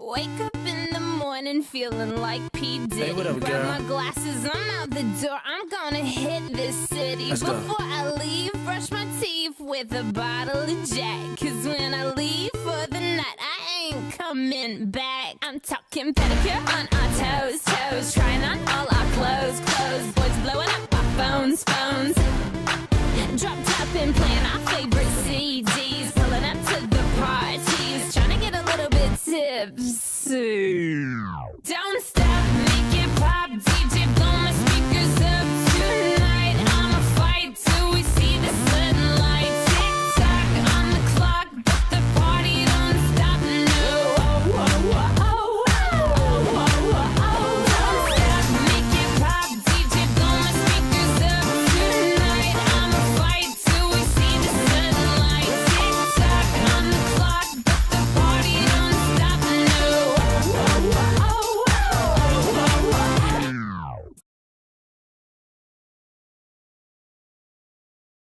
Wake up in the morning feeling like P. Diddy. Hey, what up, Grab girl? my glasses, I'm out the door. I'm gonna hit this city. Let's go. Before I leave, brush my teeth with a bottle of Jack. Cause when I leave for the night, I ain't coming back. I'm talking pedicure on our toes, toes. Trying on all our clothes, clothes. Boys blowing up our phones, phones. Drop top and playing our favorite CDs. Pulling up to the parties. Trying to get a little bit tipsy. Don't stop.